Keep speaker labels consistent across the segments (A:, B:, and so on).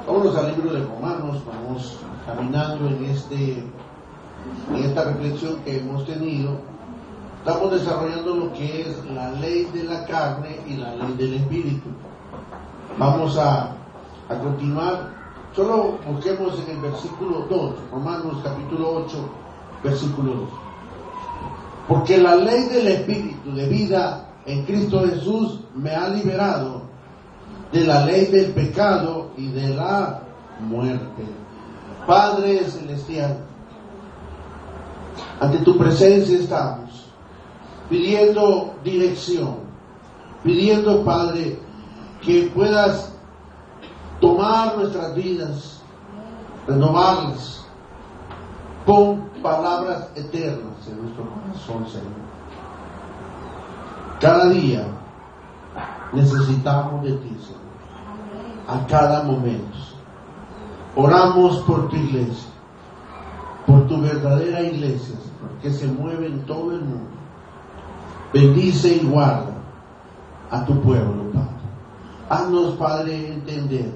A: Vámonos al libro de Romanos, vamos caminando en esta reflexión que hemos tenido. Estamos desarrollando lo que es la ley de la carne y la ley del espíritu. Vamos a continuar. Solo busquemos en el versículo 2, Romanos capítulo 8, versículo 2. Porque la ley del espíritu de vida en Cristo Jesús me ha liberado de la ley del pecado y de la muerte. Padre celestial, ante tu presencia estamos pidiendo dirección, pidiendo, Padre, que puedas tomar nuestras vidas, renovarlas con palabras eternas en nuestro corazón, Señor. Cada día necesitamos de ti, Señor, a cada momento. Oramos por tu iglesia, por tu verdadera iglesia, Señor, que se mueve en todo el mundo. Bendice y guarda a tu pueblo, Padre. Haznos, Padre, entender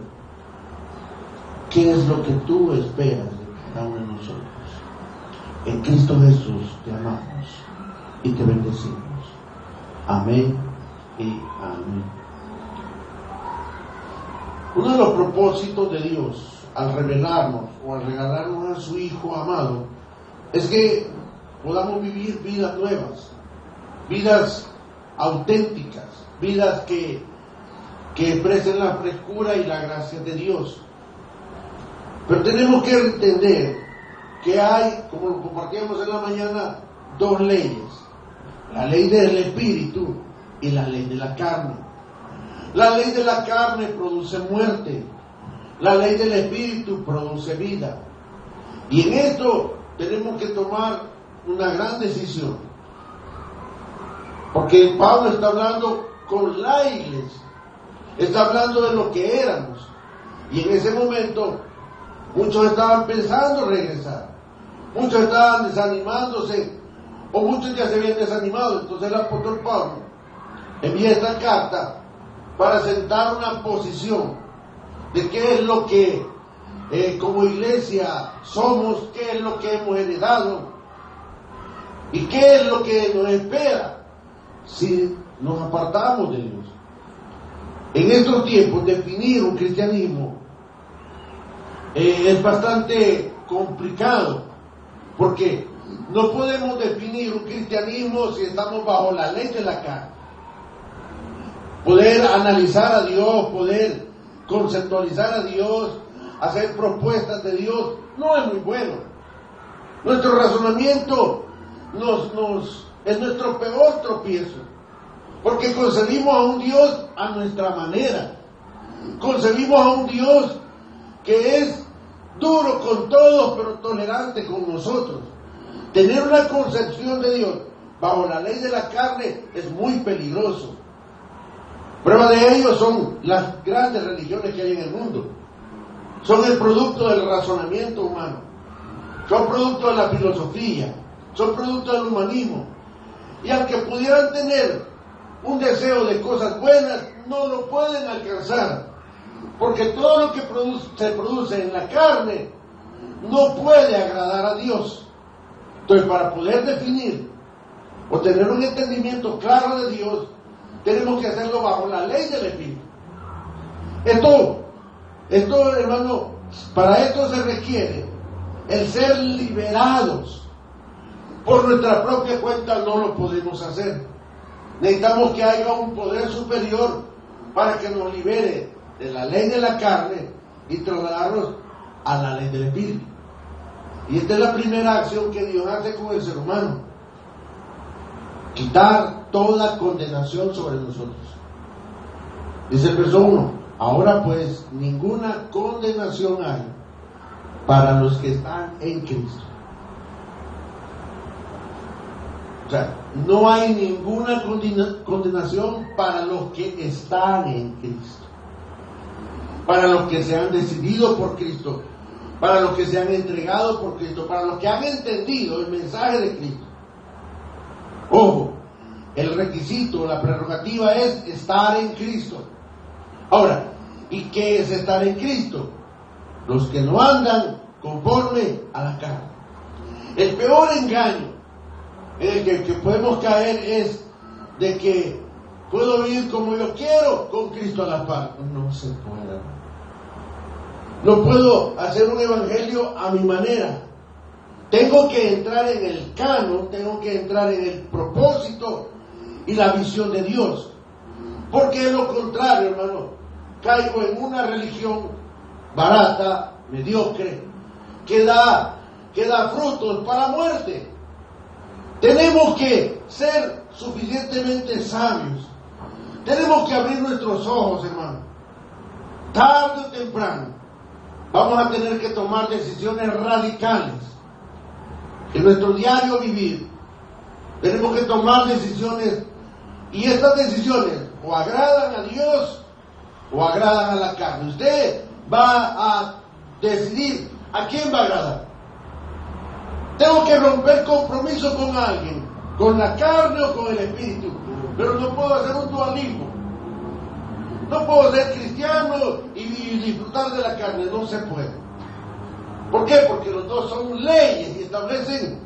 A: qué es lo que tú esperas de cada uno de nosotros. En Cristo Jesús te amamos y te bendecimos. Amén y amén. Uno de los propósitos de Dios al revelarnos o al regalarnos a su Hijo amado es que podamos vivir vidas nuevas, vidas auténticas, vidas que expresen la frescura y la gracia de Dios. Pero tenemos que entender que hay, como lo compartíamos en la mañana, dos leyes: la ley del espíritu y la ley de la carne. La ley de la carne produce muerte, la ley del espíritu produce vida. Y en esto tenemos que tomar una gran decisión, porque Pablo está hablando con la iglesia, está hablando de lo que éramos, y en ese momento muchos estaban pensando regresar, muchos estaban desanimándose, o muchos ya se habían desanimado. Entonces el apóstol Pablo envía esta carta para sentar una posición de qué es lo que como iglesia somos, qué es lo que hemos heredado y qué es lo que nos espera si nos apartamos de Dios. En estos tiempos definir un cristianismo es bastante complicado, porque no podemos definir un cristianismo si estamos bajo la ley de la carne. Poder analizar a Dios, poder conceptualizar a Dios, hacer propuestas de Dios, no es muy bueno. Nuestro razonamiento es nuestro peor tropiezo, porque concebimos a un Dios a nuestra manera, concebimos a un Dios que es duro con todos, pero tolerante con nosotros. Tener una concepción de Dios bajo la ley de la carne es muy peligroso. Prueba de ello son las grandes religiones que hay en el mundo. Son el producto del razonamiento humano, son producto de la filosofía, son producto del humanismo. Y aunque pudieran tener un deseo de cosas buenas, no lo pueden alcanzar, porque todo lo que se produce en la carne no puede agradar a Dios. Entonces, para poder definir o tener un entendimiento claro de Dios, tenemos que hacerlo bajo la ley del espíritu. Esto, hermano, para esto se requiere el ser liberados. Por nuestra propia cuenta no lo podemos hacer. Necesitamos que haya un poder superior para que nos libere de la ley de la carne y trasladarnos a la ley del espíritu. Y esta es la primera acción que Dios hace con el ser humano: quitar toda condenación sobre nosotros. Dice el verso 1: ahora pues ninguna condenación hay para los que están en Cristo. O sea, no hay ninguna condenación para los que están en Cristo, para los que se han decidido por Cristo, para los que se han entregado por Cristo, para los que han entendido el mensaje de Cristo. Ojo, el requisito, la prerrogativa es estar en Cristo. Ahora, ¿Y qué es estar en Cristo? Los que no andan conforme a la carne. El peor engaño en el que podemos caer es de que puedo vivir como yo quiero con Cristo a la par. No se puede. No puedo hacer un evangelio a mi manera. Tengo que entrar en el canon, tengo que entrar en el propósito y la visión de Dios. Porque de lo contrario, hermano, caigo en una religión barata, mediocre, que da frutos para muerte. Tenemos que ser suficientemente sabios. Tenemos que abrir nuestros ojos, hermano. Tarde o temprano vamos a tener que tomar decisiones radicales en nuestro diario vivir. Tenemos que tomar decisiones, y estas decisiones o agradan a Dios o agradan a la carne. Usted va a decidir a quién va a agradar. Tengo que romper compromiso con alguien, con la carne o con el espíritu, pero no puedo hacer un dualismo. No puedo ser cristiano y disfrutar de la carne, no se puede. ¿Por qué? Porque los dos son leyes y establecen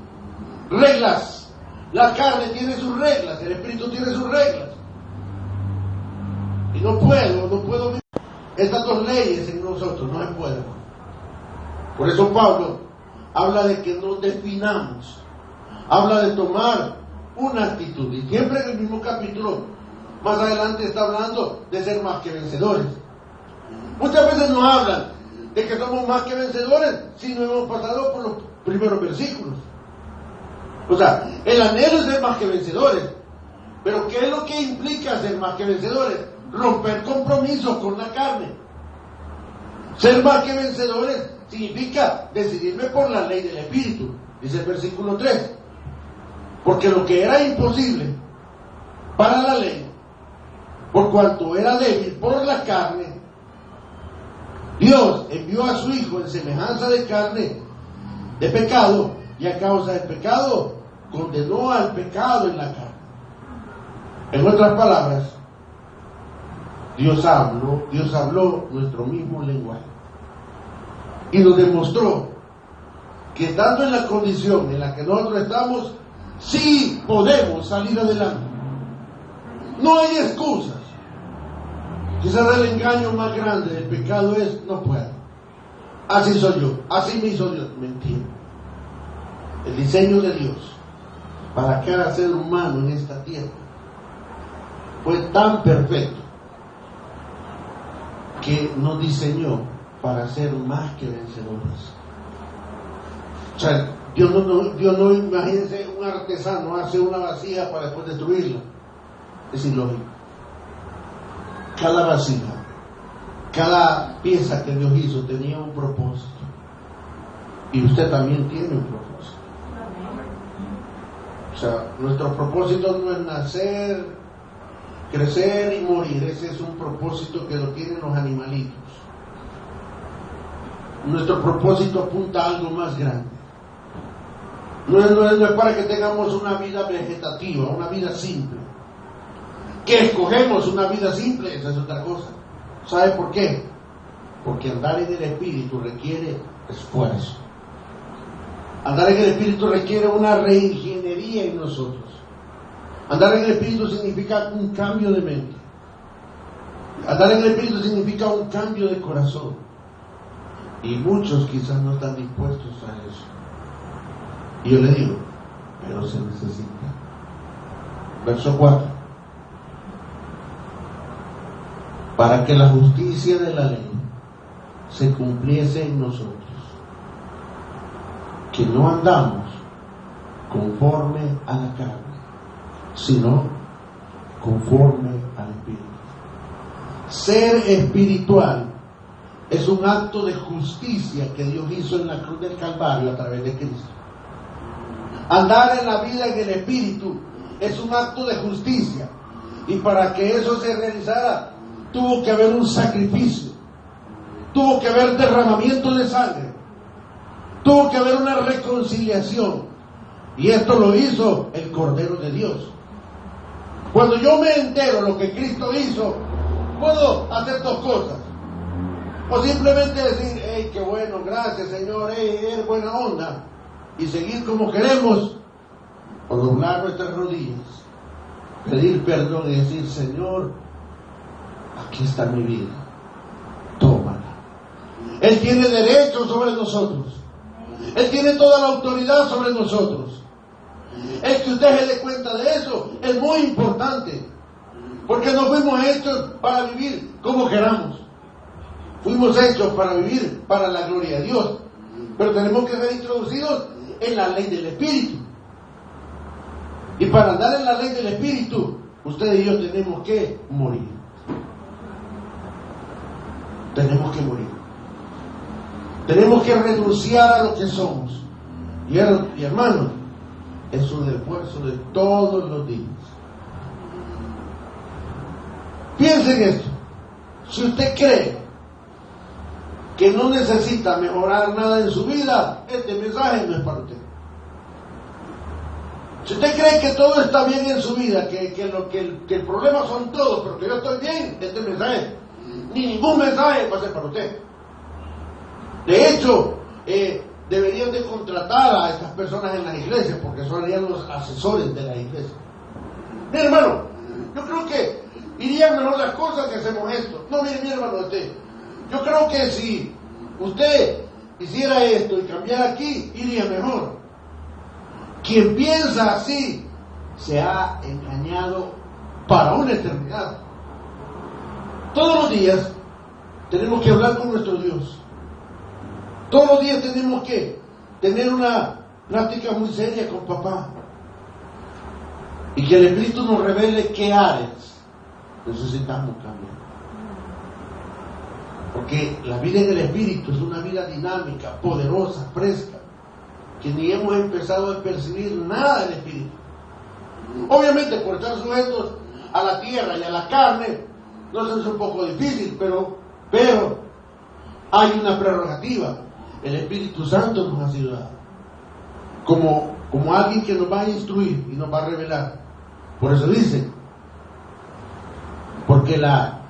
A: reglas. La carne tiene sus reglas, el espíritu tiene sus reglas. Y no puedo vivir estas dos leyes en nosotros, no se puede. Por eso Pablo habla de que nos definamos, habla de tomar una actitud, y siempre en el mismo capítulo, más adelante está hablando de ser más que vencedores. Muchas veces nos hablan de que somos más que vencedores si no hemos pasado por los primeros versículos. O sea, el anhelo es ser más que vencedores, pero ¿qué es lo que implica ser más que vencedores? Romper compromisos con la carne. Ser más que vencedores significa decidirme por la ley del Espíritu, dice el versículo 3. Porque lo que era imposible para la ley, por cuanto era débil por la carne, Dios envió a su Hijo en semejanza de carne, de pecado, y a causa del pecado condenó al pecado en la carne. En otras palabras, Dios habló nuestro mismo lenguaje y nos demostró que estando en la condición en la que nosotros estamos, sí podemos salir adelante. No hay excusas. Quizás el engaño más grande del pecado es: no puedo, así soy yo, así me hizo Dios. Mentira. El diseño de Dios para cada ser humano en esta tierra fue tan perfecto que nos diseñó para ser más que vencedores. O sea, Dios no, imagínense, un artesano hace una vasija para después destruirla. Es ilógico. Cada vasija, cada pieza que Dios hizo tenía un propósito. Y usted también tiene un propósito. O sea, nuestro propósito no es nacer, crecer y morir. Ese es un propósito que lo tienen los animalitos. Nuestro propósito apunta a algo más grande. No es para que tengamos una vida vegetativa, una vida simple. Que escogemos una vida simple, esa es otra cosa. ¿Sabe por qué? Porque andar en el Espíritu requiere esfuerzo. Andar en el Espíritu requiere una reingeniería en nosotros. Andar en el Espíritu significa un cambio de mente. Andar en el Espíritu significa un cambio de corazón. Y muchos quizás no están dispuestos a eso. Y yo le digo, pero se necesita. Verso 4. Para que la justicia de la ley se cumpliese en nosotros, que no andamos conforme a la carne, sino conforme al Espíritu. Ser espiritual es un acto de justicia que Dios hizo en la cruz del Calvario a través de Cristo. Andar en la vida en el Espíritu es un acto de justicia, y para que eso se realizara tuvo que haber un sacrificio, tuvo que haber derramamiento de sangre, tuvo que haber una reconciliación, y esto lo hizo el Cordero de Dios. Cuando yo me entero lo que Cristo hizo, puedo hacer dos cosas: O simplemente decir, hey, qué bueno, gracias Señor, hey, eres buena onda, y seguir como queremos, o doblar nuestras rodillas, pedir perdón y decir, Señor, aquí está mi vida, tómala. Él tiene derecho sobre nosotros, Él tiene toda la autoridad sobre nosotros. El que usted se dé cuenta de eso es muy importante, porque no fuimos hechos para vivir como queramos. Fuimos hechos para vivir para la gloria de Dios, pero tenemos que ser introducidos en la ley del Espíritu. Y para andar en la ley del Espíritu, usted y yo tenemos que morir. Tenemos que morir. Tenemos que renunciar a lo que somos. Y hermanos, es un esfuerzo de todos los días. Piense en esto. Si usted cree que no necesita mejorar nada en su vida, este mensaje no es para usted. Si usted cree que todo está bien en su vida, que el problema son todos, pero que yo estoy bien, este mensaje, ni ningún mensaje va a ser para usted. De hecho, deberían de contratar a estas personas en las iglesias, porque serían los asesores de la iglesia. Mi hermano, yo creo que irían mejor las cosas que hacemos esto. No, mire, mi hermano, yo creo que si usted hiciera esto y cambiara aquí, iría mejor. Quien piensa así se ha engañado para una eternidad. Todos los días tenemos que hablar con nuestro Dios. Todos los días tenemos que tener una plática muy seria con papá. Y que el Espíritu nos revele qué áreas necesitamos cambiar. Porque la vida en el Espíritu es una vida dinámica, poderosa, fresca, que ni hemos empezado a percibir nada del Espíritu. Obviamente, por estar sujetos a la tierra y a la carne, nos es un poco difícil, pero hay una prerrogativa. El Espíritu Santo nos ha sido dado como alguien que nos va a instruir y nos va a revelar. Por eso dice, porque la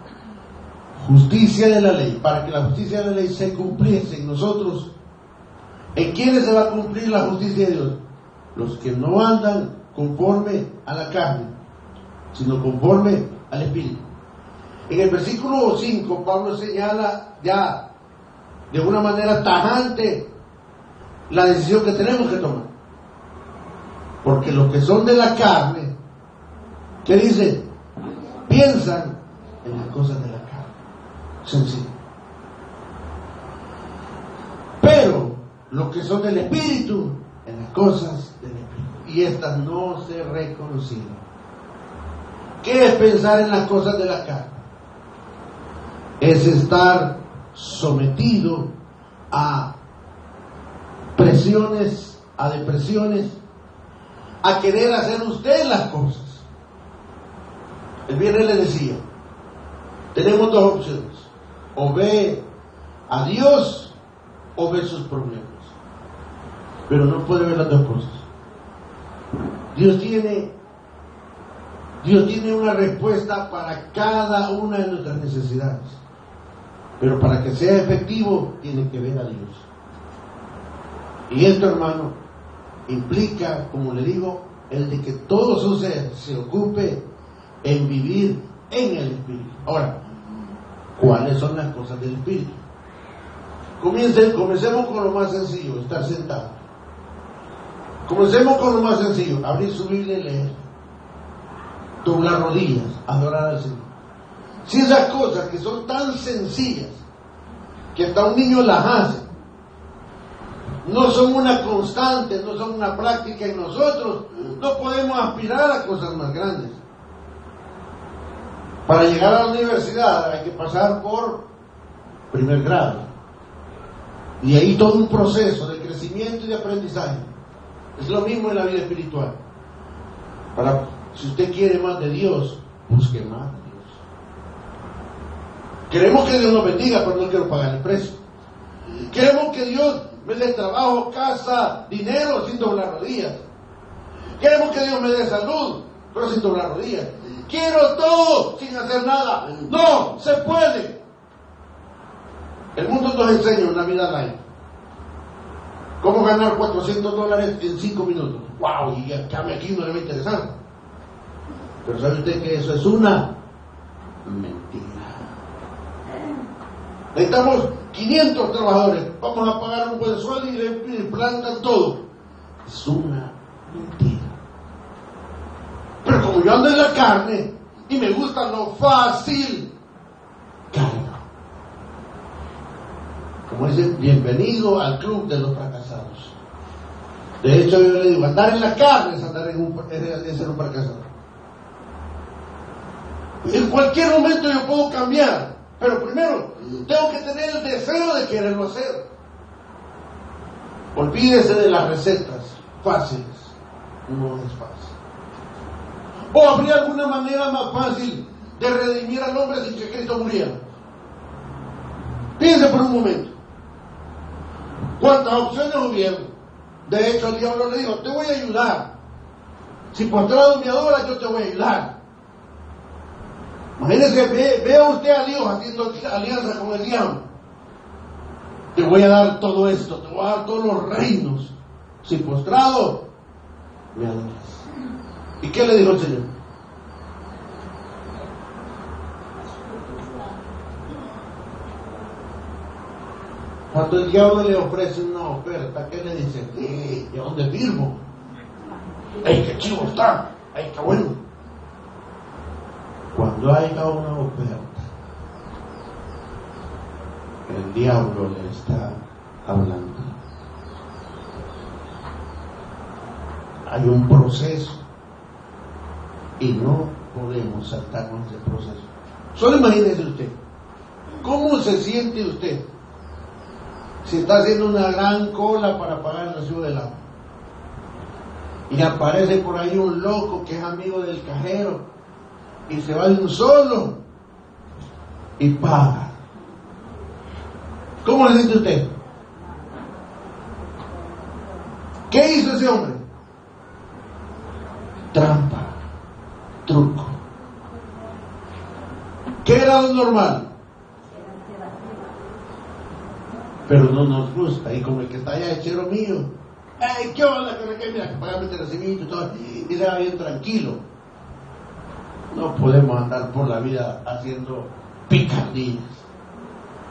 A: justicia de la ley, para que la justicia de la ley se cumpliese en nosotros, ¿en quiénes se va a cumplir la justicia de Dios? Los que no andan conforme a la carne, sino conforme al Espíritu. En el versículo 5, Pablo señala ya de una manera tajante la decisión que tenemos que tomar. Porque los que son de la carne, ¿qué dice? Piensan en las cosas de la carne. Sencillo. Pero los que son del Espíritu, en las cosas del Espíritu. Y estas no se reconocieron. ¿Qué es pensar en las cosas de la carne? Es estar sometido a presiones, a depresiones, a querer hacer usted las cosas. El viernes le decía, tenemos dos opciones: o ve a Dios o ve sus problemas, pero no puede ver las dos cosas. Dios tiene una respuesta para cada una de nuestras necesidades, pero para que sea efectivo tiene que ver a Dios. Y esto, hermano, implica, como le digo, el de que todo su ser se ocupe en vivir en el Espíritu. Ahora, ¿cuáles son las cosas del Espíritu? Comencemos con lo más sencillo, estar sentado. Comencemos con lo más sencillo, abrir su Biblia y leer. Doblar rodillas, adorar al Señor. Si esas cosas que son tan sencillas, que hasta un niño las hace, no son una constante, no son una práctica en nosotros, no podemos aspirar a cosas más grandes. Para llegar a la universidad hay que pasar por primer grado. Y ahí todo un proceso de crecimiento y de aprendizaje. Es lo mismo en la vida espiritual. Si usted quiere más de Dios, busque más de Dios. Queremos que Dios nos bendiga, pero no quiero pagar el precio. Queremos que Dios me dé trabajo, casa, dinero, sin doblar rodillas. Queremos que Dios me dé salud, pero sin doblar rodillas. Quiero todo sin hacer nada. No se puede. El mundo nos enseña una vida light. ¿Cómo ganar $400 en 5 minutos? ¡Wow! Y acá aquí no le va a interesar. Pero ¿sabe usted que eso es una mentira? Necesitamos 500 trabajadores. Vamos a pagar un buen sueldo y le plantan todo. Es una mentira. Pero como yo ando en la carne y me gusta lo fácil, caigo. Como dice, bienvenido al club de los fracasados. De hecho, yo le digo, andar en la carne es andar es ser un fracasador. En cualquier momento yo puedo cambiar, pero primero tengo que tener el deseo de quererlo hacer. Olvídese de las recetas fáciles. No es fácil. ¿O habría alguna manera más fácil de redimir al hombre sin que Cristo muriera? Piense por un momento. ¿Cuántas opciones hubieron? De hecho, el diablo le dijo, te voy a ayudar. Si postrado me adoras, yo te voy a ayudar. Imagínese, vea usted a Dios haciendo alianza con el diablo. Te voy a dar todo esto, te voy a dar todos los reinos. Si postrado me adoras. ¿Y qué le dijo el Señor? Cuando el diablo le ofrece una oferta, ¿qué le dice? ¿Y a dónde firmo? ¡Ay, qué chivo está! ¡Ay, qué bueno! Cuando haya una oferta, el diablo le está hablando. Hay un proceso y no podemos saltarnos ese proceso. Solo imagínese usted, ¿cómo se siente usted si está haciendo una gran cola para pagar el recibo del agua? Y aparece por ahí un loco que es amigo del cajero y se va de un solo y paga. ¿Cómo le siente usted? ¿Qué hizo ese hombre? Trampa, truco. ¿Qué era lo normal? Pero no nos gusta, y como el que está allá, hechero mío, ¡ay, qué onda! Que mira, que pagame este recibimiento y todo, y se va bien tranquilo. No podemos andar por la vida haciendo picardías.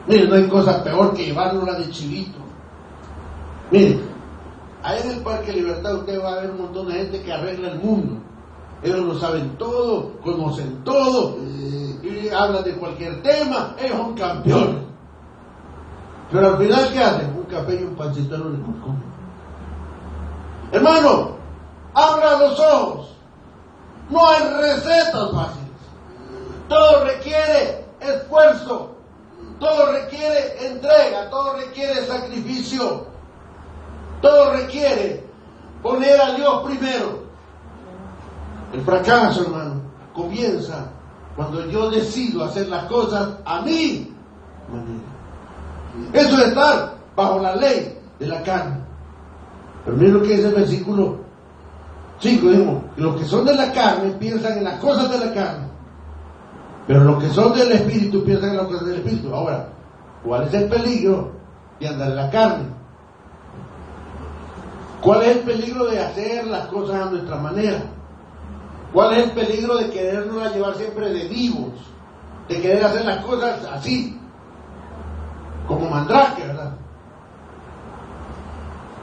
A: Mire, no hay cosa peor que llevárnosla de chivito. Mire, ahí en el Parque Libertad usted va a ver un montón de gente que arregla el mundo. Ellos lo saben todo, conocen todo, y hablan de cualquier tema, ellos son campeones. Pero al final, ¿qué hacen? Un café y un pancito en un comen. Hermano, abra los ojos. No hay recetas fáciles. Todo requiere esfuerzo. Todo requiere entrega. Todo requiere sacrificio. Todo requiere poner a Dios primero. El fracaso, hermano, comienza cuando yo decido hacer las cosas a mi manera. Eso es estar bajo la ley de la carne. Pero miren lo que dice el versículo 5, dijimos, los que son de la carne piensan en las cosas de la carne, pero los que son del Espíritu piensan en las cosas del Espíritu. Ahora, ¿cuál es el peligro de andar en la carne? ¿Cuál es el peligro de hacer las cosas a nuestra manera? ¿Cuál es el peligro de querernos llevar siempre de vivos? De querer hacer las cosas así, como mandrake, ¿verdad?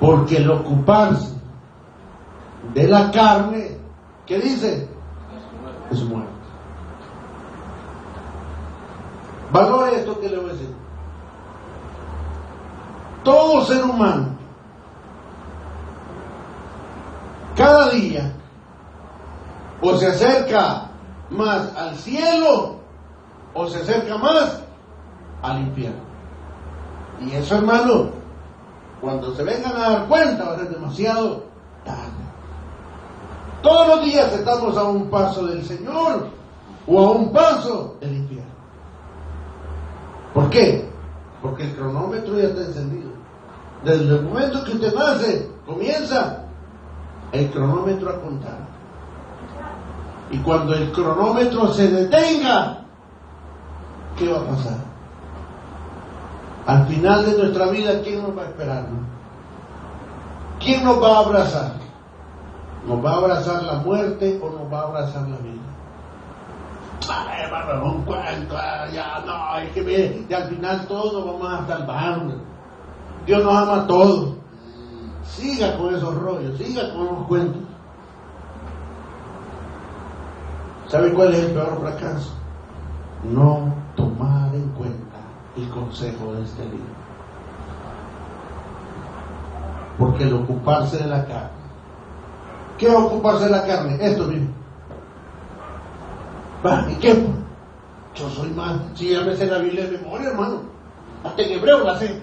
A: Porque el ocuparse de la carne, ¿qué dice? Es muerte. Valore esto que le voy a decir. Todo ser humano, cada día, o se acerca más al cielo, o se acerca más al infierno. Y eso, hermano, cuando se vengan a dar cuenta va a ser demasiado tarde. Todos los días estamos a un paso del Señor o a un paso del infierno. ¿Por qué? Porque el cronómetro ya está encendido. Desde el momento que usted nace, comienza el cronómetro a contar. Y cuando el cronómetro se detenga, ¿qué va a pasar? Al final de nuestra vida, ¿quién nos va a esperar? ¿No? ¿Quién nos va a abrazar? ¿Nos va a abrazar la muerte o nos va a abrazar la vida? Ay, hermano, un cuento, ya no, es que y al final todos nos vamos a salvar. Dios nos ama a todos. Siga con esos rollos, siga con los cuentos. ¿Sabe cuál es el peor fracaso? No tomar en cuenta el consejo de este libro. Porque el ocuparse de la carne. ¿Qué es ocuparse de la carne? Esto mismo. ¿Y qué? Yo soy más. Si ya me sé la Biblia de memoria, hermano. Hasta en hebreo la sé.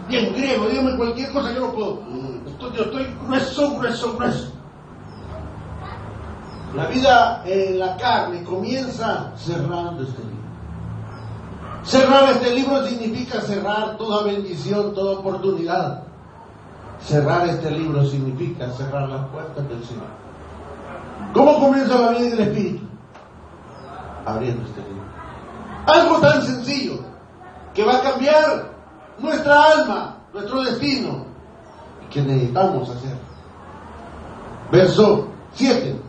A: Y en griego, dígame cualquier cosa, yo no puedo. Yo estoy grueso. La vida en la carne comienza cerrando este libro. Cerrar este libro significa cerrar toda bendición, toda oportunidad. Cerrar este libro significa cerrar las puertas del Señor. ¿Cómo comienza la vida en el Espíritu? Abriendo este libro. Algo tan sencillo que va a cambiar nuestra alma, nuestro destino, que necesitamos hacer. Verso 7.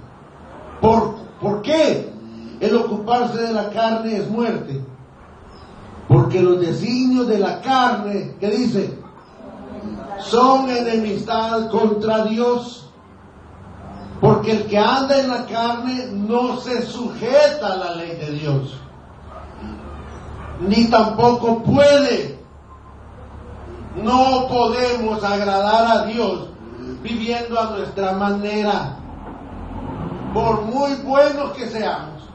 A: ¿Por qué el ocuparse de la carne es muerte? Porque los designios de la carne, ¿qué dice? Son enemistad contra Dios. Porque el que anda en la carne no se sujeta a la ley de Dios, ni tampoco puede. No podemos agradar a Dios viviendo a nuestra manera. Por muy buenos que seamos,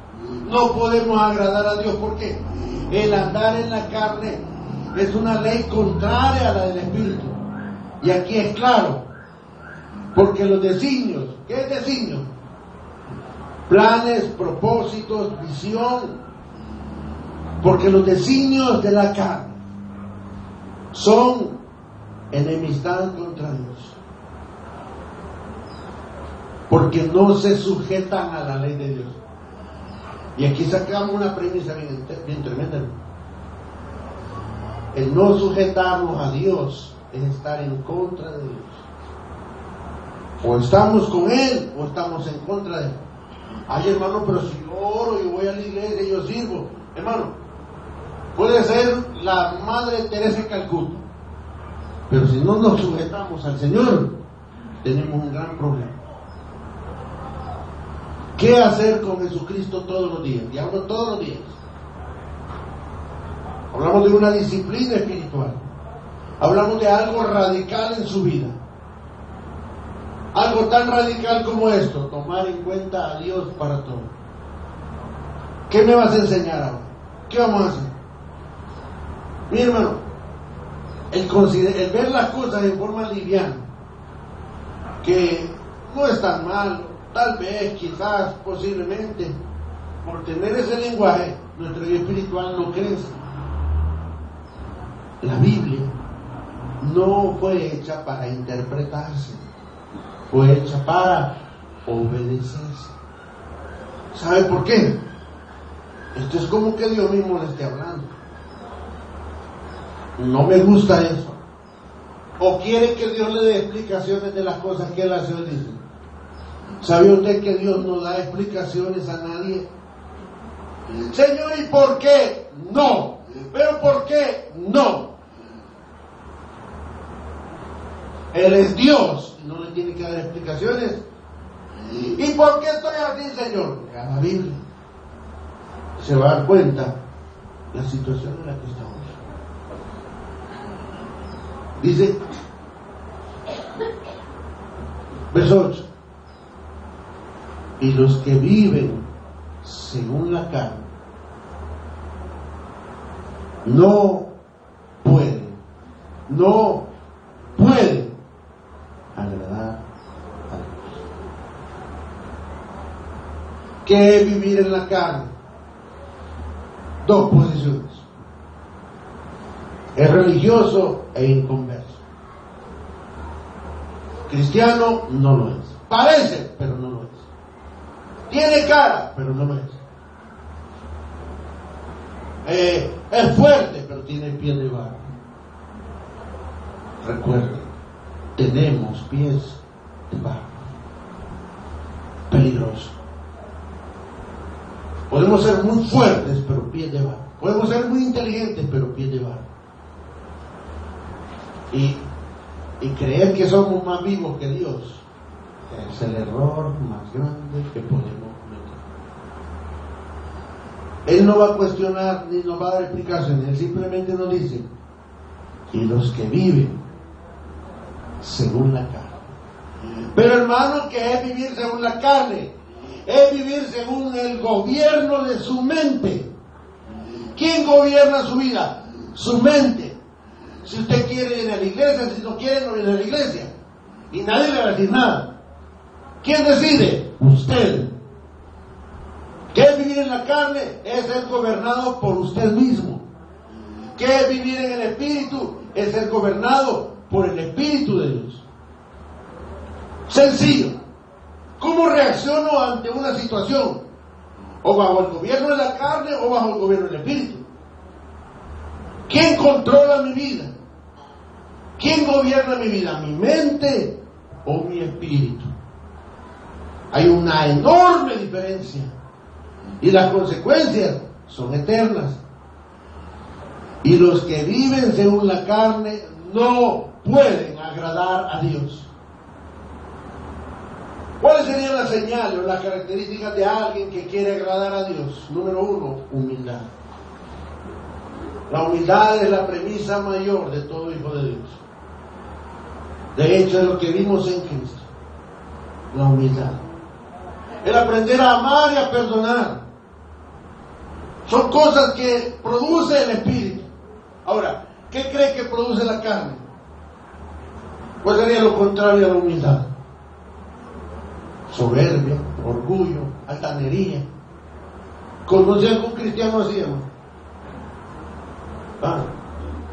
A: no podemos agradar a Dios, porque el andar en la carne es una ley contraria a la del Espíritu. Y aquí es claro, porque los designios, ¿qué es designio? Planes, propósitos, visión. Porque los designios de la carne son enemistad contra Dios. Porque no se sujetan a la ley de Dios. Y aquí sacamos una premisa bien tremenda. El no sujetarnos a Dios es estar en contra de Dios. O estamos con Él o estamos en contra de Él. Ay, hermano, pero si yo oro y voy a la iglesia y yo sirvo, hermano, puede ser la Madre Teresa de Calcuta, pero si no nos sujetamos al Señor, tenemos un gran problema. ¿Qué hacer con Jesucristo todos los días? Y hablo todos los días. Hablamos de una disciplina espiritual. Hablamos de algo radical en su vida. Algo tan radical como esto, tomar en cuenta a Dios para todo. ¿Qué me vas a enseñar ahora? ¿Qué vamos a hacer? Mi hermano, el ver las cosas en forma liviana, que no es tan malo, tal vez, quizás, posiblemente, por tener ese lenguaje, nuestra vida espiritual no crece. La Biblia no fue hecha para interpretarse, fue hecha para obedecerse. ¿Sabe por qué? Esto es como que Dios mismo le esté hablando. No me gusta eso. O quiere que Dios le dé explicaciones de las cosas que Él hace o dice. ¿Sabe usted que Dios no da explicaciones a nadie? Señor, ¿y por qué? No. ¿Pero por qué? No. Él es Dios y no le tiene que dar explicaciones. ¿Y por qué estoy así, Señor? A la Biblia se va a dar cuenta la situación en la que estamos. Dice, verso 8, y los que viven según la carne no pueden agradar a Dios. ¿Qué es vivir en la carne? Dos posiciones: es religioso e inconverso. Cristiano no lo es. Parece, pero no lo es. Tiene cara, pero no lo es. Es fuerte, pero tiene piel de barro. Recuerden, tenemos pies de barro. Peligroso. Podemos ser muy fuertes, pero pies de barro. Podemos ser muy inteligentes, pero pies de barro. Y creer que somos más vivos que Dios es el error más grande que podemos cometer. Él no va a cuestionar ni nos va a dar explicaciones. Él simplemente nos dice: y los que viven según la carne. Pero hermano, ¿qué es vivir según la carne? Es vivir según el gobierno de su mente. ¿Quién gobierna su vida? Su mente. Si usted quiere ir a la iglesia, si no quiere no viene a la iglesia. Y nadie le va a decir nada. ¿Quién decide? Usted. ¿Qué es vivir en la carne? Es ser gobernado por usted mismo. ¿Qué es vivir en el Espíritu? Es ser gobernado por el Espíritu de Dios. Sencillo. ¿Cómo reacciono ante una situación? ¿O bajo el gobierno de la carne o bajo el gobierno del Espíritu? ¿Quién controla mi vida? ¿Quién gobierna mi vida? ¿Mi mente o mi espíritu? Hay una enorme diferencia. Y las consecuencias son eternas. Y los que viven según la carne no pueden agradar a Dios. ¿Cuáles serían las señales o las características de alguien que quiere agradar a Dios? Número 1, humildad. La humildad es la premisa mayor de todo hijo de Dios. De hecho, es lo que vimos en Cristo. La humildad. El aprender a amar y a perdonar. Son cosas que produce el Espíritu. Ahora, ¿qué cree que produce la carne? Pues sería lo contrario a la humildad. Soberbia, orgullo, altanería. ¿Conoce algún cristiano así, hermano?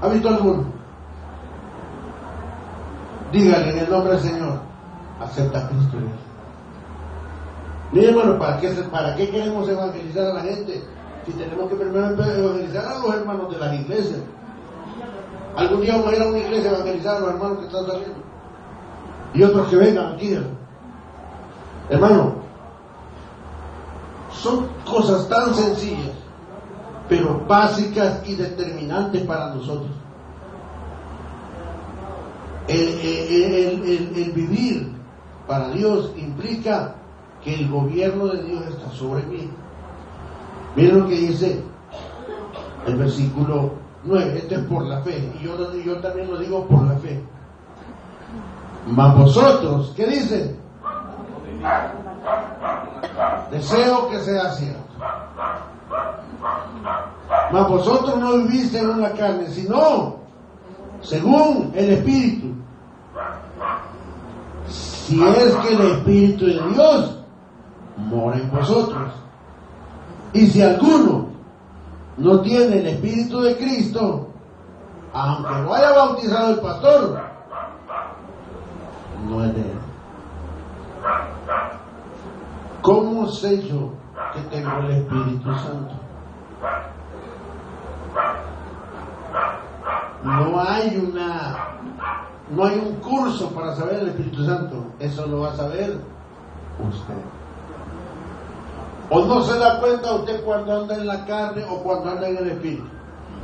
A: ¿Ha visto alguno? Dígale en el nombre del Señor: acepta a Cristo. Mire, hermano, ¿para qué queremos evangelizar a la gente? Si tenemos que primero evangelizar a los hermanos de las iglesias. Algún día vamos a ir a una iglesia a evangelizar a los hermanos que están saliendo. Y otros que vengan aquí. Hermano, son cosas tan sencillas, pero básicas y determinantes para nosotros. El vivir para Dios implica que el gobierno de Dios está sobre mí. Miren lo que dice el versículo 9. Esto es por la fe, y yo también lo digo por la fe. Mas vosotros, ¿qué dice? Deseo que sea cierto. Mas vosotros no vivís según la carne, sino según el Espíritu. Si es que el Espíritu de Dios mora en vosotros. Y si alguno no tiene el Espíritu de Cristo, aunque lo haya bautizado el pastor, no es de él. ¿Cómo sé yo que tengo el Espíritu Santo? No hay un curso para saber el Espíritu Santo. Eso lo va a saber usted. ¿O no se da cuenta usted cuando anda en la carne o cuando anda en el Espíritu?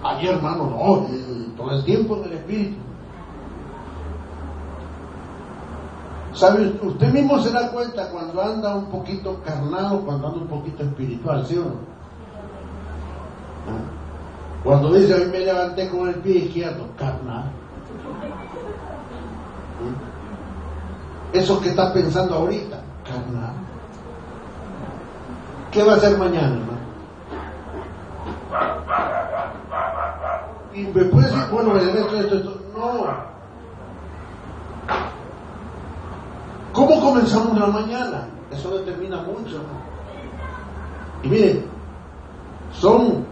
A: Ay, hermano, no, todo el tiempo en el Espíritu. ¿Sabe? Usted mismo se da cuenta cuando anda un poquito carnal o cuando anda un poquito espiritual, ¿sí o no? Cuando dice: hoy me levanté con el pie izquierdo, carnal. Eso que está pensando ahorita, carnal. ¿Qué va a hacer mañana, hermano? Y me puede decir: bueno, esto. No. ¿Cómo comenzamos la mañana? Eso determina mucho, ¿no? Y miren, son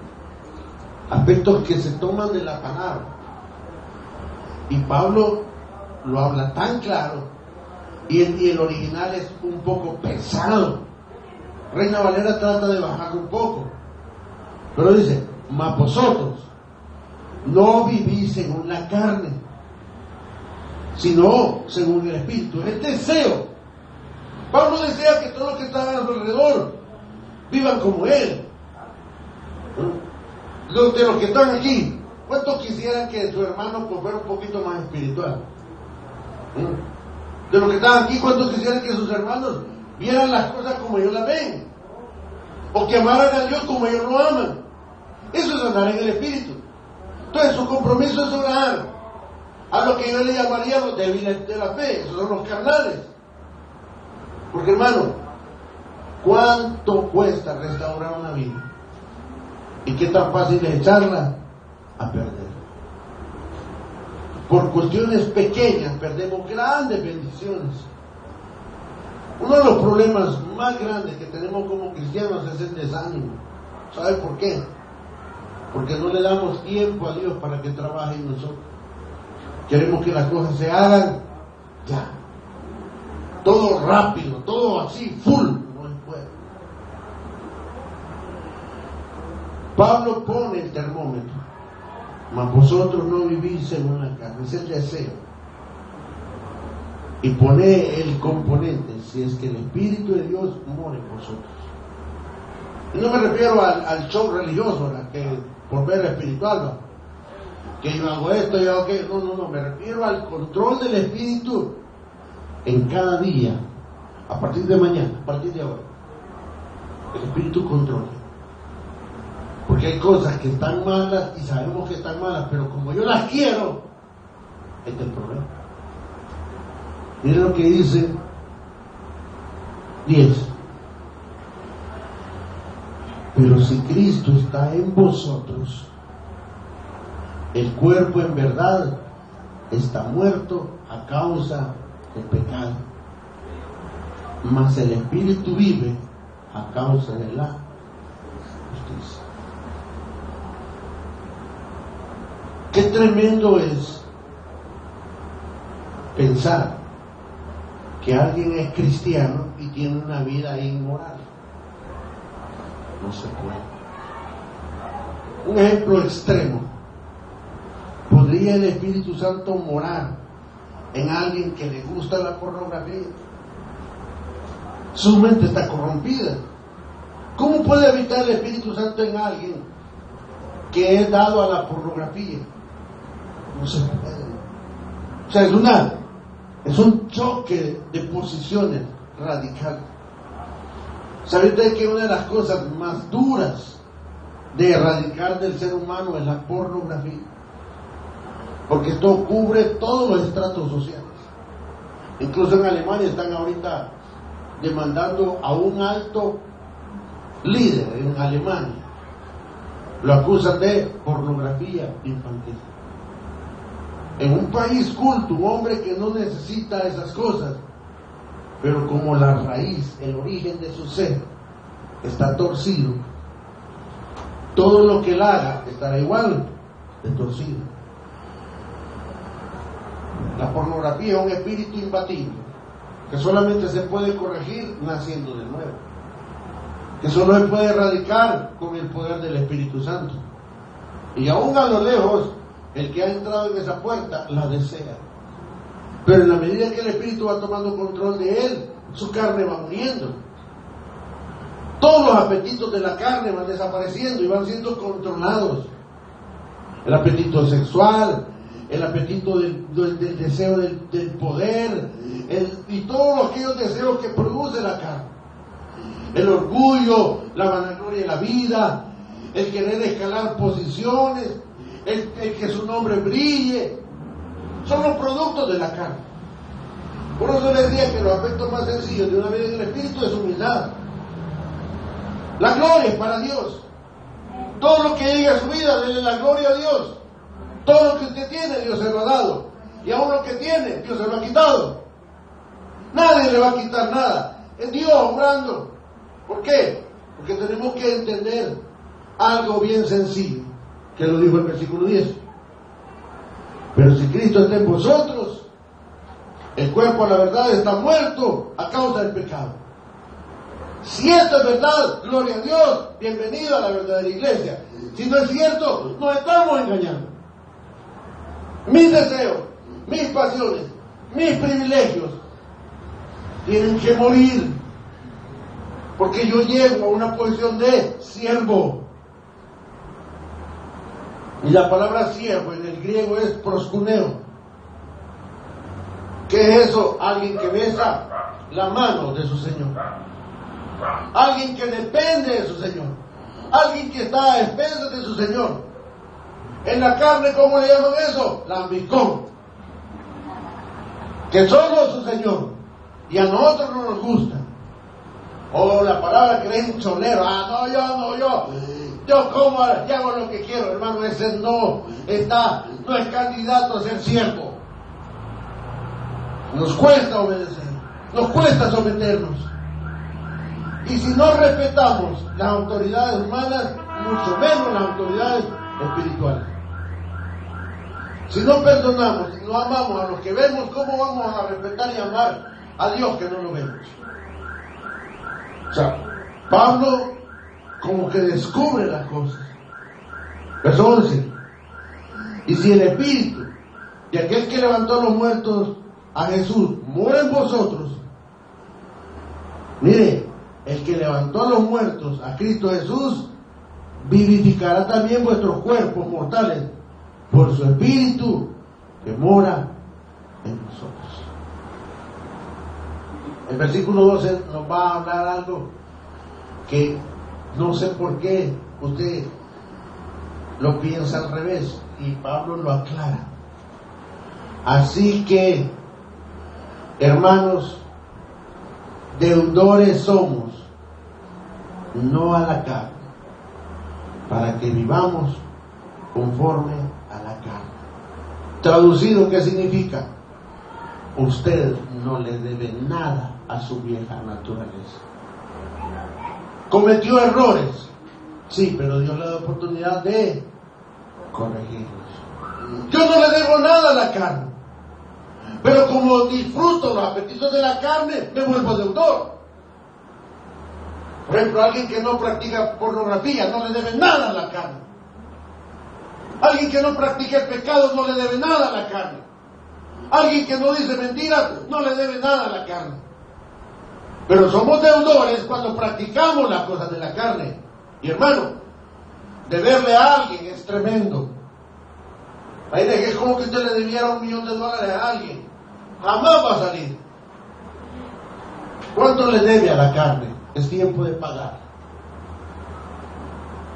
A: aspectos que se toman de la palabra. Y Pablo lo habla tan claro, y el original es un poco pesado. Reina Valera trata de bajarlo un poco, pero dice: mas vosotros no vivís según la carne, sino según el Espíritu. Es el deseo. Pablo desea que todos los que están a su alrededor vivan como él. De los que están aquí, ¿cuántos quisieran que su hermano pues, fuera un poquito más espiritual? De los que están aquí, ¿cuántos quisieran que sus hermanos vieran las cosas como ellos las ven? O que amaran a Dios como ellos lo aman. Eso es andar en el Espíritu. Entonces su compromiso es orar a lo que yo le llamaría los débiles de la fe. Esos son los carnales. Porque hermano, ¿cuánto cuesta restaurar una vida? ¿Y qué tan fácil es echarla a perder? Por cuestiones pequeñas perdemos grandes bendiciones. Uno de los problemas más grandes que tenemos como cristianos es el desánimo. ¿Sabe por qué? Porque no le damos tiempo a Dios para que trabaje en nosotros. Queremos que las cosas se hagan ya. Todo rápido, todo así, full. No se puede. Pablo pone el termómetro. Mas vosotros no vivís según la carne. Es el deseo. Y pone el componente, si es que el Espíritu de Dios mora en vosotros. Y no me refiero al show religioso, que por ver espiritual, ¿no? Que yo hago esto, yo hago aquello. No, me refiero al control del Espíritu en cada día, a partir de mañana, a partir de ahora. El Espíritu controla. Porque hay cosas que están malas y sabemos que están malas, pero como yo las quiero, este es el problema. Miren lo que dice 10. Pero si Cristo está en vosotros, el cuerpo en verdad está muerto a causa del pecado, mas el Espíritu vive a causa de la justicia. Qué tremendo es pensar que alguien es cristiano y tiene una vida inmoral. No se puede. Un ejemplo extremo. ¿Podría el Espíritu Santo morar en alguien que le gusta la pornografía? Su mente está corrompida. ¿Cómo puede habitar el Espíritu Santo en alguien que es dado a la pornografía? No se puede. O sea, es un choque de posiciones radical. ¿Sabe usted que una de las cosas más duras de erradicar del ser humano es la pornografía? Porque esto cubre todos los estratos sociales. Incluso en Alemania están ahorita demandando a un alto líder en Alemania. Lo acusan de pornografía infantil. En un país culto, un hombre que no necesita esas cosas, pero como la raíz, el origen de su ser está torcido, todo lo que él haga estará igual de torcido. La pornografía es un espíritu imbatible que solamente se puede corregir naciendo de nuevo, que solo se puede erradicar con el poder del Espíritu Santo. Y aún a lo lejos, el que ha entrado en esa puerta la desea. Pero en la medida que el Espíritu va tomando control de él, su carne va muriendo. Todos los apetitos de la carne van desapareciendo y van siendo controlados. El apetito sexual, el apetito del deseo del poder, y todos aquellos deseos que produce la carne. El orgullo, la vanagloria de la vida, el querer escalar posiciones, el que su nombre brille, son los productos de la carne. Por eso les decía que los aspectos más sencillos de una vida en el Espíritu es humildad. La gloria es para Dios. Todo lo que llegue a su vida, denle la gloria a Dios. Todo lo que usted tiene, Dios se lo ha dado. Y aún lo que tiene, Dios se lo ha quitado. Nadie le va a quitar nada. Es Dios obrando. ¿Por qué? Porque tenemos que entender algo bien sencillo, que lo dijo el versículo 10. Pero si Cristo está en vosotros, el cuerpo a la verdad está muerto a causa del pecado. Si esto es verdad, gloria a Dios, bienvenido a la verdadera iglesia. Si no es cierto, nos estamos engañando. Mis deseos, mis pasiones, mis privilegios tienen que morir, porque yo llego a una posición de siervo. Y la palabra siervo en el griego es proskuneo. ¿Qué es eso? Alguien que besa la mano de su Señor. Alguien que depende de su Señor. Alguien que está a expensas de su Señor. En la carne, ¿cómo le llaman eso? Lambiscón. Que solo su Señor. Y a nosotros no nos gusta. O la palabra que es un cholero. Yo como y hago lo que quiero, hermano. Ese no es candidato a ser siervo. Nos cuesta obedecer, nos cuesta someternos. Y si no respetamos las autoridades humanas, mucho menos las autoridades espirituales. Si no perdonamos, si no amamos a los que vemos, ¿cómo vamos a respetar y amar a Dios que no lo vemos? O sea, Pablo como que descubre las cosas. Verso 11. Y si el Espíritu de aquel que levantó a los muertos a Jesús mora en vosotros, mire, el que levantó a los muertos a Cristo Jesús vivificará también vuestros cuerpos mortales por su Espíritu que mora en nosotros. El versículo 12 nos va a hablar algo que no sé por qué usted lo piensa al revés, y Pablo lo aclara. Así que, hermanos, deudores somos, no a la carne, para que vivamos conforme a la carne. Traducido, ¿qué significa? Usted no le debe nada a su vieja naturaleza. Cometió errores, sí, pero Dios le da oportunidad de corregirlos. Yo no le debo nada a la carne, pero como disfruto los apetitos de la carne, me vuelvo deudor. Por ejemplo, alguien que no practica pornografía no le debe nada a la carne. Alguien que no practica el pecado no le debe nada a la carne. Alguien que no dice mentiras no le debe nada a la carne. Pero somos deudores cuando practicamos las cosas de la carne. Y hermano, deberle a alguien es tremendo. Ahí de que es como que usted le debiera $1 millón a alguien. Jamás va a salir. ¿Cuánto le debe a la carne? Es tiempo de pagar.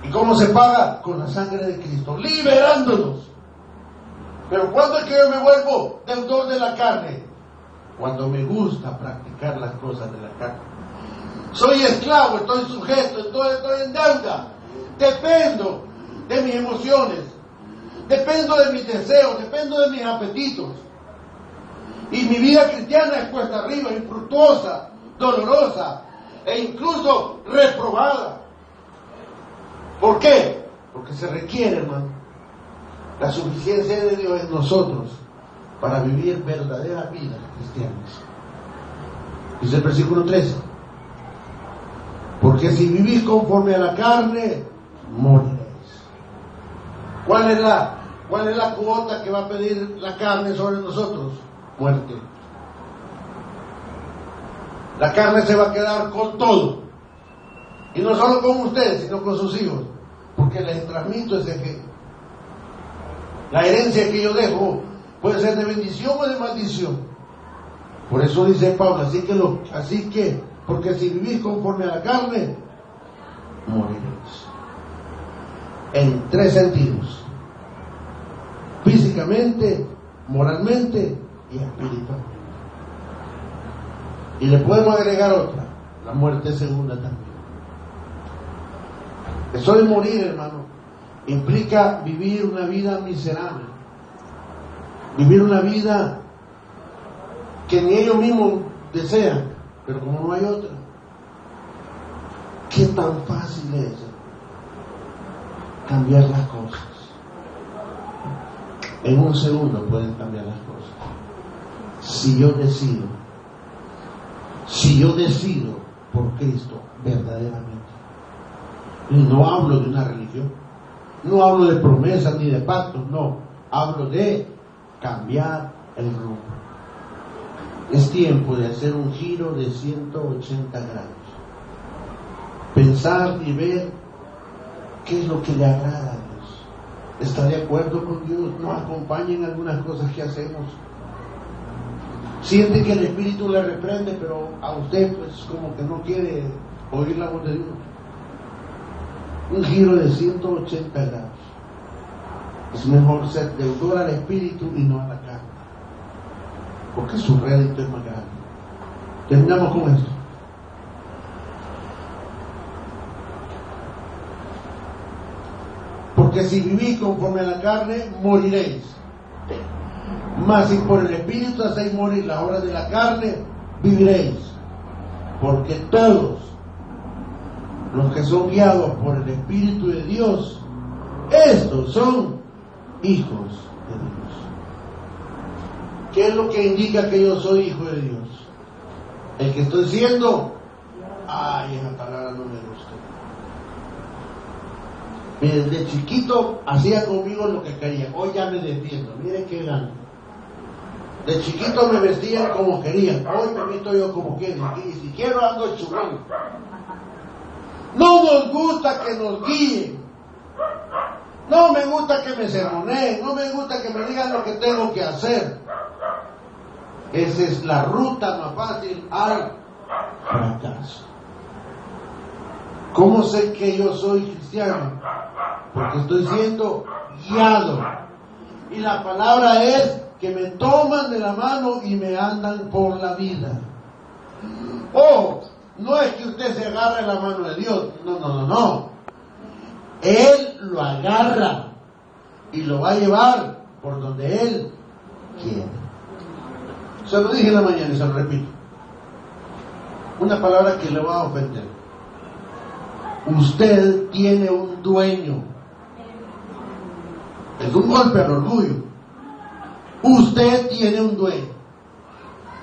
A: ¿Y cómo se paga? Con la sangre de Cristo, liberándonos. Pero ¿cuándo es que yo me vuelvo deudor de la carne? Cuando me gusta practicar las cosas de la carne. Soy esclavo, estoy sujeto, estoy en deuda. Dependo de mis emociones, dependo de mis deseos, dependo de mis apetitos. Y mi vida cristiana es cuesta arriba, infructuosa, dolorosa e incluso reprobada. ¿Por qué? Porque se requiere, hermano, la suficiencia de Dios en nosotros para vivir verdaderas vidas cristianas. Dice el versículo 13: porque si vivís conforme a la carne, moriréis. ¿Cuál es la cuota que va a pedir la carne sobre nosotros? Muerte. La carne se va a quedar con todo. Y no solo con ustedes, sino con sus hijos. Porque les transmito ese ejemplo. La herencia que yo dejo puede ser de bendición o de maldición. Por eso dice Pablo, así que, porque si vivís conforme a la carne, moriréis. En 3 sentidos: físicamente, moralmente y espiritualmente. Y le podemos agregar otra, la muerte segunda también. Eso de morir, hermano, implica vivir una vida miserable, vivir una vida que ni ellos mismos desean, pero como no hay otra. ¿Qué tan fácil es cambiar las cosas? En un segundo pueden cambiar las cosas. Si yo decido por Cristo verdaderamente. Y no hablo de una religión, no hablo de promesas ni de pactos, no, hablo de cambiar el rumbo. Es tiempo de hacer un giro de 180 grados. Pensar y ver qué es lo que le agrada a Dios. ¿Está de acuerdo con Dios? ¿Nos acompaña en algunas cosas que hacemos? Siente que el Espíritu le reprende, pero a usted pues como que no quiere oír la voz de Dios. Un giro de 180 grados. Es mejor ser deudor al Espíritu y no a la carne, porque su rédito es más grande. Terminamos con esto. Porque si vivís conforme a la carne, moriréis. Mas si por el Espíritu hacéis morir las obras de la carne, viviréis. Porque todos los que son guiados por el Espíritu de Dios, estos son hijos de Dios. ¿Qué es lo que indica que yo soy hijo de Dios? El que estoy siendo, esa palabra no me gusta. Desde chiquito hacía conmigo lo que quería. Hoy ya me defiendo. Miren qué gano. De chiquito me vestían como querían. Hoy me visto yo como quiero. Y si quiero ando churrón. No nos gusta que nos guíen. No me gusta que me sermoneen. No me gusta que me digan lo que tengo que hacer. Esa es la ruta más fácil al fracaso. ¿Cómo sé que yo soy cristiano? Porque estoy siendo guiado. Y la palabra es que me toman de la mano y me andan por la vida. No es que usted se agarre la mano de Dios. No. Él lo agarra y lo va a llevar por donde Él quiere. Se lo dije en la mañana y se lo repito. Una palabra que le va a ofender. Usted tiene un dueño. Es un golpe al orgullo. Usted tiene un dueño.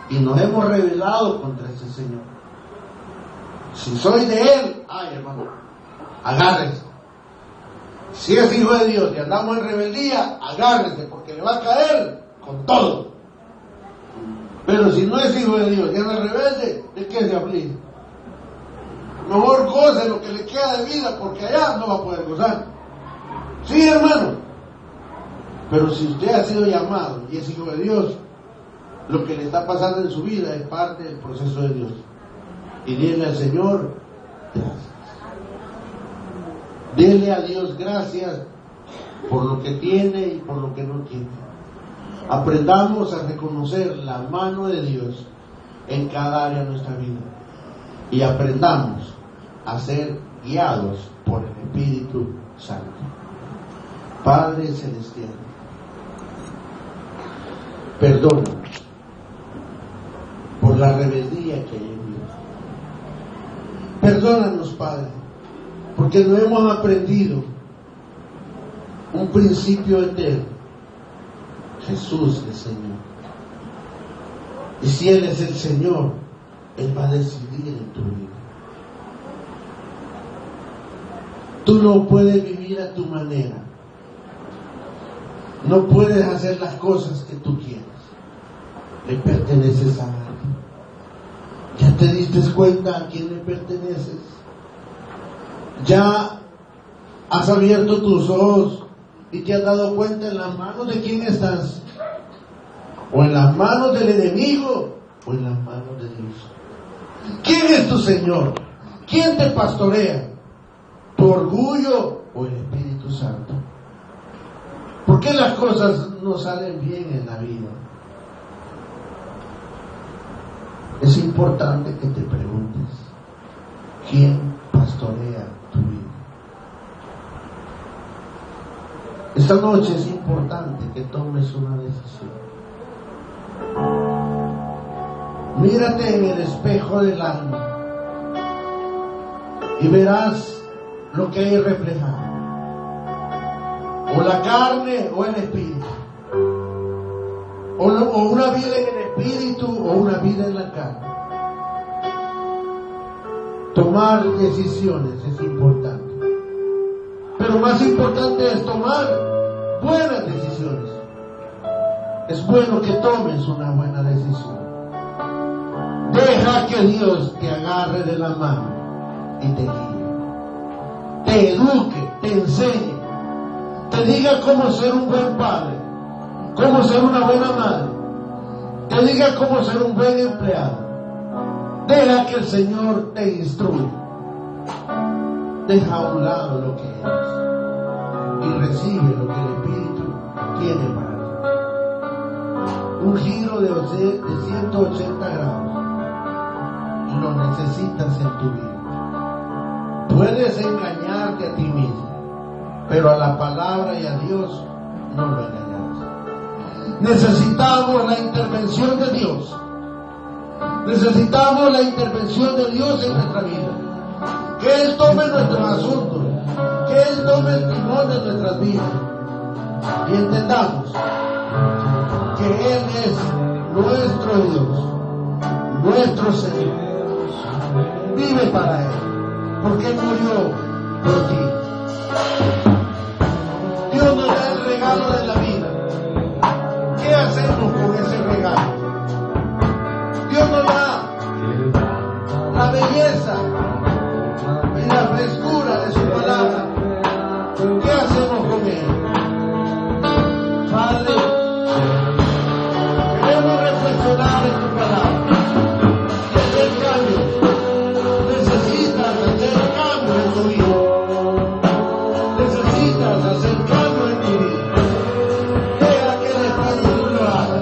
A: Y nos hemos rebelado contra ese Señor. Si soy de Él, hermano, agárrese. Si es hijo de Dios y andamos en rebeldía, agárrese, porque le va a caer con todo. Pero si no es hijo de Dios y anda rebelde, ¿de qué se aflige? Mejor goce lo que le queda de vida, porque allá no va a poder gozar. Sí, hermano. Pero si usted ha sido llamado y es hijo de Dios, lo que le está pasando en su vida es parte del proceso de Dios. Y dile al Señor gracias. Dele a Dios gracias por lo que tiene y por lo que no tiene. Aprendamos a reconocer la mano de Dios en cada área de nuestra vida. Y aprendamos a ser guiados por el Espíritu Santo. Padre Celestial, perdónanos por la rebeldía que hay en mí. Perdónanos, Padre, porque no hemos aprendido un principio eterno. Jesús es Señor. Y si Él es el Señor, Él va a decidir en tu vida. Tú no puedes vivir a tu manera. No puedes hacer las cosas que tú quieres. Le perteneces a alguien. ¿Ya te diste cuenta a quién le perteneces? ¿Ya has abierto tus ojos y te has dado cuenta en las manos de quién estás? ¿O en las manos del enemigo o en las manos de Dios? ¿Quién es tu Señor? ¿Quién te pastorea? ¿Tu orgullo o el Espíritu Santo? ¿Por qué las cosas no salen bien en la vida? Es importante que te preguntes, ¿quién pastorea tu vida? Esta noche es importante que tomes una decisión. Mírate en el espejo del alma y verás lo que hay reflejado. O la carne o el espíritu. O una vida en el espíritu o una vida en la carne. Tomar decisiones es importante. Pero más importante es tomar buenas decisiones. Es bueno que tomes una buena decisión. Deja que Dios te agarre de la mano y te guíe, te eduque, te enseñe, te diga cómo ser un buen padre, cómo ser una buena madre, te diga cómo ser un buen empleado. Deja que el Señor te instruya. Deja a un lado lo que eres y recibe lo que el Espíritu tiene para ti. Un giro de 180 grados lo necesitas en tu vida. Puedes engañarte a ti mismo, pero a la palabra y a Dios no lo engañarás. Necesitamos la intervención de Dios. Necesitamos la intervención de Dios en nuestra vida. Que Él tome nuestros asuntos, que Él tome el timón de nuestras vidas y entendamos que Él es nuestro Dios, nuestro Señor. Vive para Él, porque Él murió por ti. Dios nos da el regalo de la vida. ¿Qué hacemos con ese regalo? Dios nos da la belleza y la frescura de su palabra. ¿Qué hacemos con Él? Padre, queremos reflexionar en tu palabra y hacer cambios. Necesitas hacer cambios en tu vida. Necesitas hacer cambios en tu vida. Deja que el Espíritu lo haga.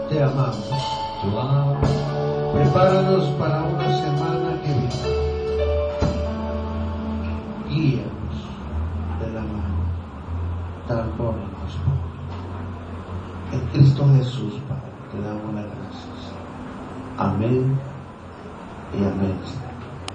A: Te amamos. Prepáranos para una semana que viene. Guíanos de la mano. Transfórmanos. En Cristo Jesús, Padre, te damos las gracias. Amén y amén.